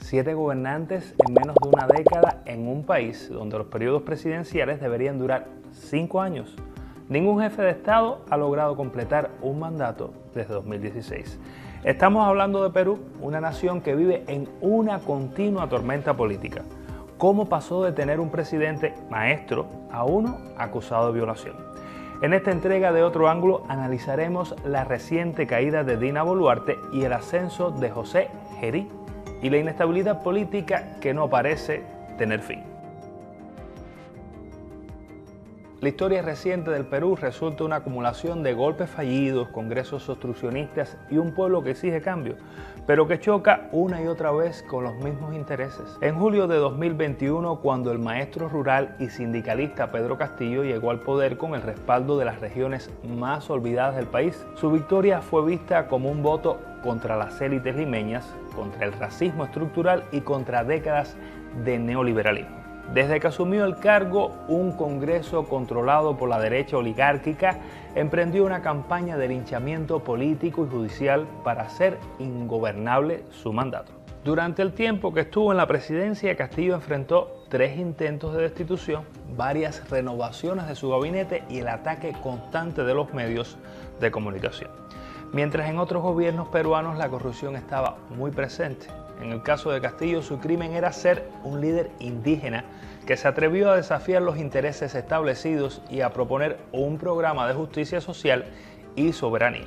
7 gobernantes en menos de una década en un país donde los periodos presidenciales deberían durar 5 años. Ningún jefe de Estado ha logrado completar un mandato desde 2016. Estamos hablando de Perú, una nación que vive en una continua tormenta política. ¿Cómo pasó de tener un presidente maestro a uno acusado de violación? En esta entrega de Otro Ángulo analizaremos la reciente caída de Dina Boluarte y el ascenso de José Gerí y la inestabilidad política que no parece tener fin. La historia reciente del Perú resulta una acumulación de golpes fallidos, congresos obstruccionistas y un pueblo que exige cambio, pero que choca una y otra vez con los mismos intereses. En julio de 2021, cuando el maestro rural y sindicalista Pedro Castillo llegó al poder con el respaldo de las regiones más olvidadas del país, su victoria fue vista como un voto contra las élites limeñas, contra el racismo estructural y contra décadas de neoliberalismo. Desde que asumió el cargo, un Congreso controlado por la derecha oligárquica emprendió una campaña de linchamiento político y judicial para hacer ingobernable su mandato. Durante el tiempo que estuvo en la presidencia, Castillo enfrentó 3 intentos de destitución, varias renovaciones de su gabinete y el ataque constante de los medios de comunicación. Mientras en otros gobiernos peruanos la corrupción estaba muy presente. En el caso de Castillo, su crimen era ser un líder indígena que se atrevió a desafiar los intereses establecidos y a proponer un programa de justicia social y soberanía.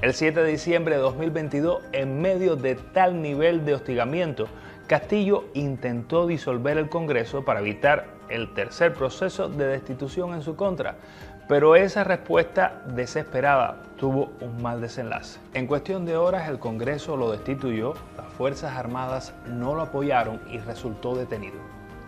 El 7 de diciembre de 2022, en medio de tal nivel de hostigamiento, Castillo intentó disolver el Congreso para evitar el tercer proceso de destitución en su contra, pero esa respuesta desesperada tuvo un mal desenlace. En cuestión de horas el Congreso lo destituyó, las Fuerzas Armadas no lo apoyaron y resultó detenido.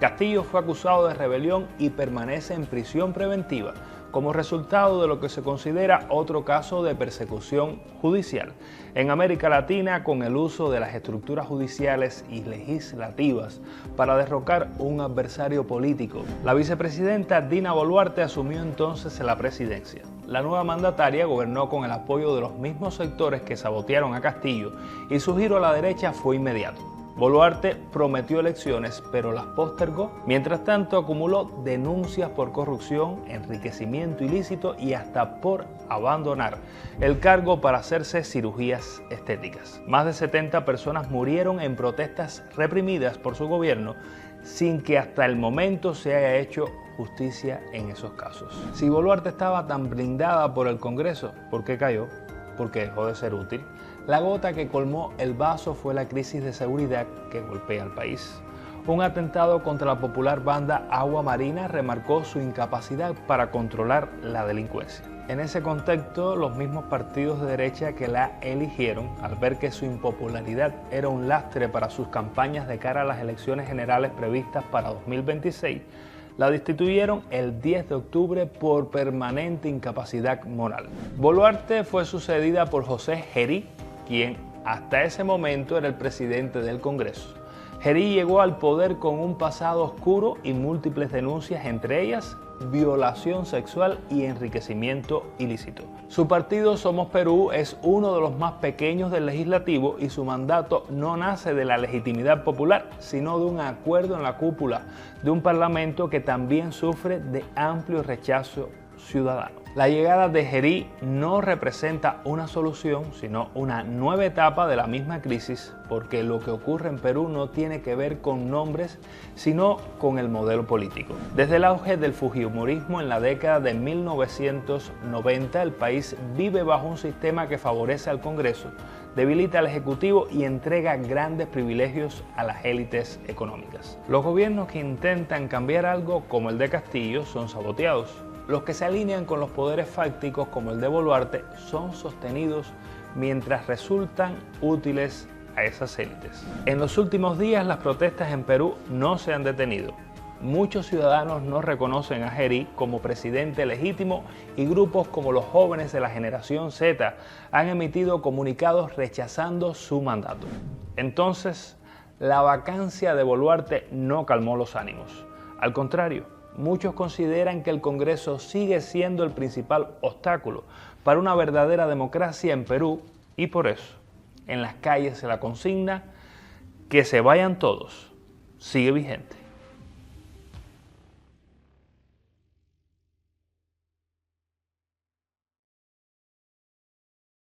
Castillo fue acusado de rebelión y permanece en prisión preventiva como resultado de lo que se considera otro caso de persecución judicial en América Latina con el uso de las estructuras judiciales y legislativas para derrocar un adversario político. La vicepresidenta Dina Boluarte asumió entonces la presidencia. La nueva mandataria gobernó con el apoyo de los mismos sectores que sabotearon a Castillo y su giro a la derecha fue inmediato. Boluarte prometió elecciones, pero las postergó. Mientras tanto, acumuló denuncias por corrupción, enriquecimiento ilícito y hasta por abandonar el cargo para hacerse cirugías estéticas. Más de 70 personas murieron en protestas reprimidas por su gobierno, sin que hasta el momento se haya hecho justicia en esos casos. Si Boluarte estaba tan blindada por el Congreso, ¿por qué cayó? Porque dejó de ser útil. La gota que colmó el vaso fue la crisis de seguridad que golpea al país. Un atentado contra la popular banda Agua Marina remarcó su incapacidad para controlar la delincuencia. En ese contexto, los mismos partidos de derecha que la eligieron, al ver que su impopularidad era un lastre para sus campañas de cara a las elecciones generales previstas para 2026, la destituyeron el 10 de octubre por permanente incapacidad moral. Boluarte fue sucedida por José Gerí, quien hasta ese momento era el presidente del Congreso. Gerí llegó al poder con un pasado oscuro y múltiples denuncias, entre ellas violación sexual y enriquecimiento ilícito. Su partido Somos Perú es uno de los más pequeños del legislativo y su mandato no nace de la legitimidad popular, sino de un acuerdo en la cúpula de un parlamento que también sufre de amplio rechazo ciudadano. La llegada de Gerí no representa una solución, sino una nueva etapa de la misma crisis, porque lo que ocurre en Perú no tiene que ver con nombres, sino con el modelo político. Desde el auge del fujimorismo en la década de 1990, el país vive bajo un sistema que favorece al Congreso, debilita al Ejecutivo y entrega grandes privilegios a las élites económicas. Los gobiernos que intentan cambiar algo, como el de Castillo, son saboteados. Los que se alinean con los poderes fácticos, como el de Boluarte, son sostenidos mientras resultan útiles a esas élites. En los últimos días, las protestas en Perú no se han detenido. Muchos ciudadanos no reconocen a Gerí como presidente legítimo y grupos como los jóvenes de la generación Z han emitido comunicados rechazando su mandato. Entonces, la vacancia de Boluarte no calmó los ánimos. Al contrario, muchos consideran que el Congreso sigue siendo el principal obstáculo para una verdadera democracia en Perú y por eso, en las calles se la consigna que se vayan todos sigue vigente.